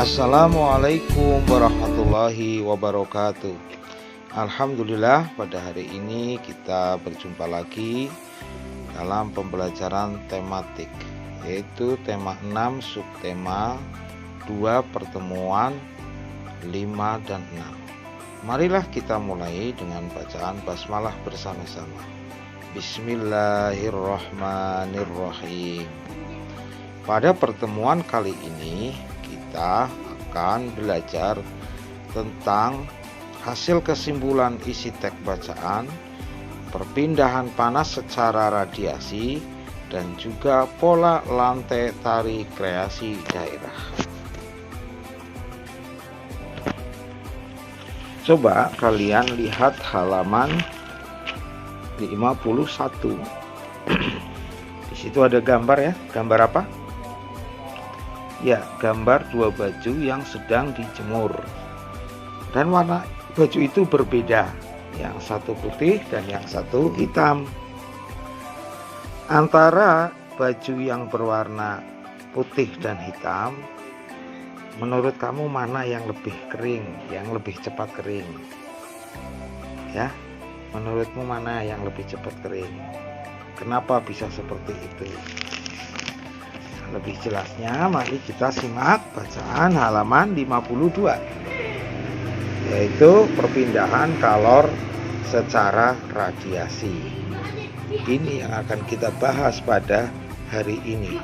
Assalamualaikum warahmatullahi wabarakatuh. Alhamdulillah, pada hari ini kita berjumpa lagi dalam pembelajaran tematik, yaitu tema 6 subtema 2 pertemuan 5 dan 6. Marilah kita mulai dengan bacaan basmalah bersama-sama. Bismillahirrahmanirrahim. Pada pertemuan kali ini kita akan belajar tentang hasil kesimpulan isi teks bacaan, perpindahan panas secara radiasi, dan juga pola lantai tari kreasi daerah. Coba kalian lihat halaman 51. Di situ ada gambar ya. Gambar apa? Ya, gambar dua baju yang sedang dijemur. Dan warna baju itu berbeda, yang satu putih dan yang satu hitam. Antara baju yang berwarna putih dan hitam, menurut kamu mana yang lebih kering, yang lebih cepat kering? Ya, menurutmu mana yang lebih cepat kering? Kenapa bisa seperti itu? Lebih jelasnya, mari kita simak bacaan halaman 52. Yaitu perpindahan kalor secara radiasi. Ini yang akan kita bahas pada hari ini.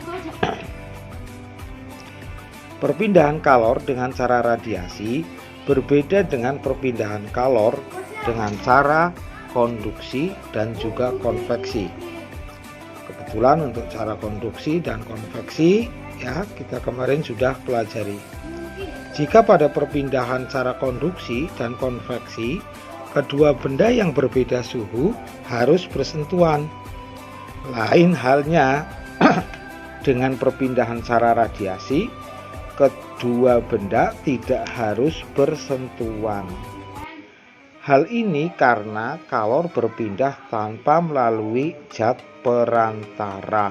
Perpindahan kalor dengan cara radiasi berbeda dengan perpindahan kalor dengan cara konduksi dan juga konveksi. Kebetulan untuk cara konduksi dan konveksi ya kita kemarin sudah pelajari. Jika pada perpindahan cara konduksi dan konveksi, kedua benda yang berbeda suhu harus bersentuhan. Lain halnya dengan perpindahan cara radiasi, kedua benda tidak harus bersentuhan. Hal ini karena kalor berpindah tanpa melalui zat perantara.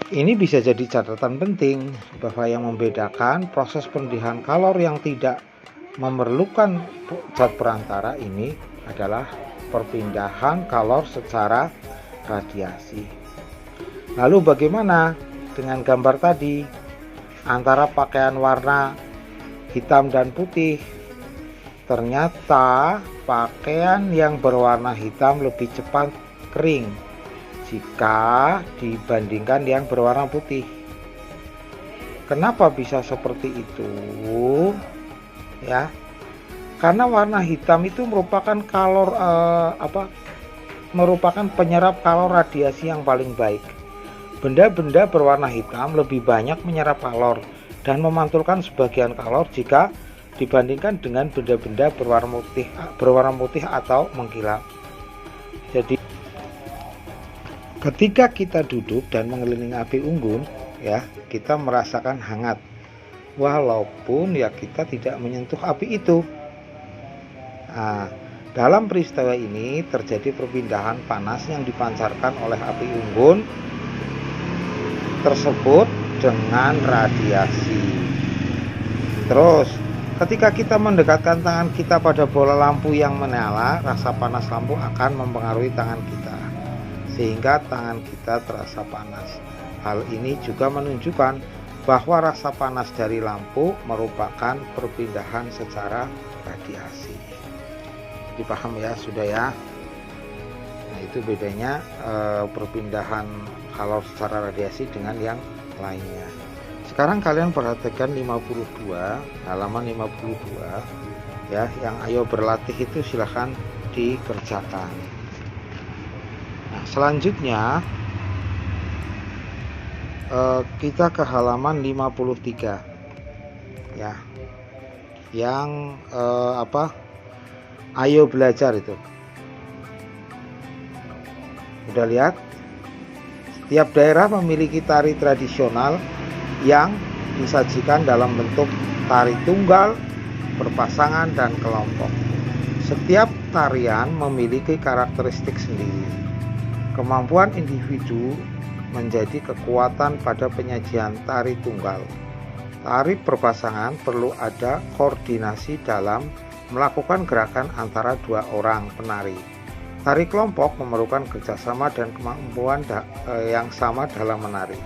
Ini bisa jadi catatan penting bahwa yang membedakan proses perpindahan kalor yang tidak memerlukan zat perantara ini adalah perpindahan kalor secara radiasi. Lalu bagaimana dengan gambar tadi antara pakaian warna hitam dan putih? Ternyata pakaian yang berwarna hitam lebih cepat kering jika dibandingkan yang berwarna putih. Kenapa bisa seperti itu? Ya, karena warna hitam itu merupakan merupakan penyerap kalor radiasi yang paling baik. Benda-benda berwarna hitam lebih banyak menyerap kalor dan memantulkan sebagian kalor jika dibandingkan dengan benda-benda berwarna putih atau mengkilap. Jadi ketika kita duduk dan mengelilingi api unggun, ya, kita merasakan hangat, walaupun ya kita tidak menyentuh api itu. Nah, dalam peristiwa ini terjadi perpindahan panas yang dipancarkan oleh api unggun tersebut dengan radiasi. Terus, ketika kita mendekatkan tangan kita pada bola lampu yang menyala, rasa panas lampu akan mempengaruhi tangan kita, sehingga tangan kita terasa panas. Hal ini juga menunjukkan bahwa rasa panas dari lampu merupakan perpindahan secara radiasi. Dipaham ya, sudah ya? Nah, itu bedanya perpindahan kalor secara radiasi dengan yang lainnya. Sekarang kalian perhatikan 52, halaman 52 ya, yang ayo berlatih itu silahkan dikerjakan. Selanjutnya kita ke halaman 53 ya, yang ayo belajar itu. Udah lihat? Setiap daerah memiliki tari tradisional yang disajikan dalam bentuk tari tunggal, berpasangan, dan kelompok. Setiap tarian memiliki karakteristik sendiri. Kemampuan individu menjadi kekuatan pada penyajian tari tunggal. Tari berpasangan perlu ada koordinasi dalam melakukan gerakan antara dua orang penari. Tari kelompok memerlukan kerjasama dan kemampuan yang sama dalam menari.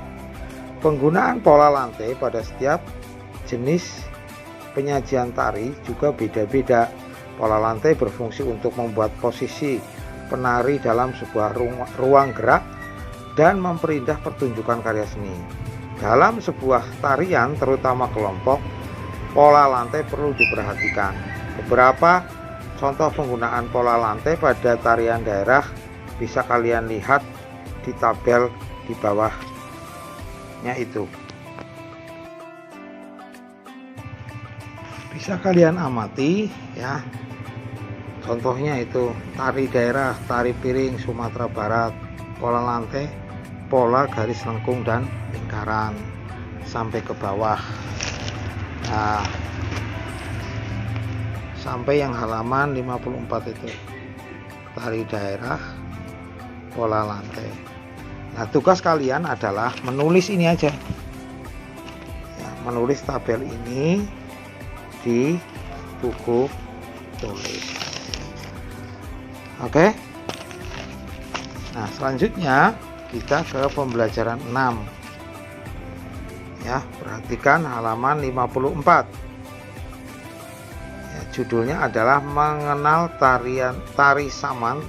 Penggunaan pola lantai pada setiap jenis penyajian tari juga beda-beda. Pola lantai berfungsi untuk membuat posisi penari dalam sebuah ruang gerak dan memperindah pertunjukan karya seni. Dalam sebuah tarian, terutama kelompok, pola lantai perlu diperhatikan. Beberapa contoh penggunaan pola lantai pada tarian daerah bisa kalian lihat di tabel di bawahnya itu. Bisa kalian amati ya. Contohnya itu tari daerah, tari piring Sumatera Barat, pola lantai, pola garis lengkung dan lingkaran sampai ke bawah. Nah, sampai yang halaman 54 itu tari daerah, pola lantai. Nah, tugas kalian adalah menulis ini aja ya, menulis tabel ini di buku tulis. Oke. Nah, selanjutnya kita ke pembelajaran 6 ya, perhatikan halaman 54 ya, judulnya adalah mengenal tari saman,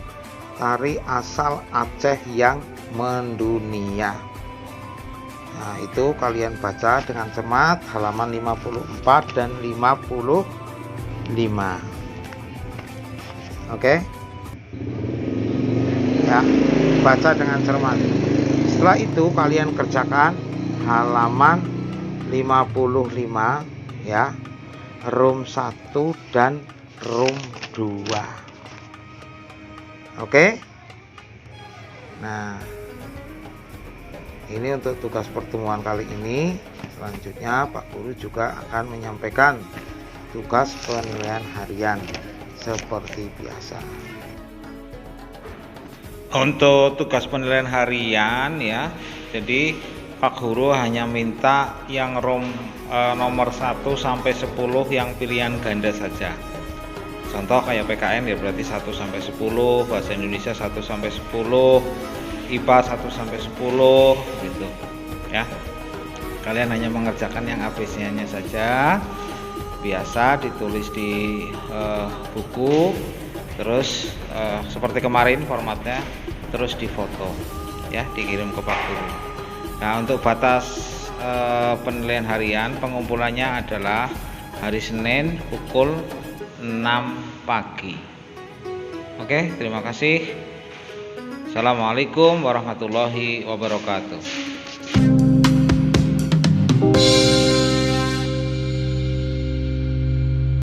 tari asal Aceh yang mendunia. Nah, itu kalian baca dengan cermat halaman 54 dan 55. Oke ya, baca dengan cermat. Setelah itu kalian kerjakan halaman 55 ya, room 1 dan room 2. Oke. Nah, ini untuk tugas pertemuan kali ini. Selanjutnya Pak Guru juga akan menyampaikan tugas penilaian harian seperti biasa. Untuk tugas penilaian harian ya, jadi Pak Guru hanya minta yang nomor 1 sampai 10 yang pilihan ganda saja. Contoh kayak PKN ya berarti 1 sampai 10, bahasa Indonesia 1 sampai 10, IPA 1 sampai 10 gitu ya. Kalian hanya mengerjakan yang ABC-nya saja. Biasa ditulis di buku, terus seperti kemarin formatnya, terus difoto ya, dikirim ke Pak Guru. Nah, untuk batas penilaian harian pengumpulannya adalah hari Senin pukul 6 pagi. Oke, terima kasih. Assalamualaikum warahmatullahi wabarakatuh.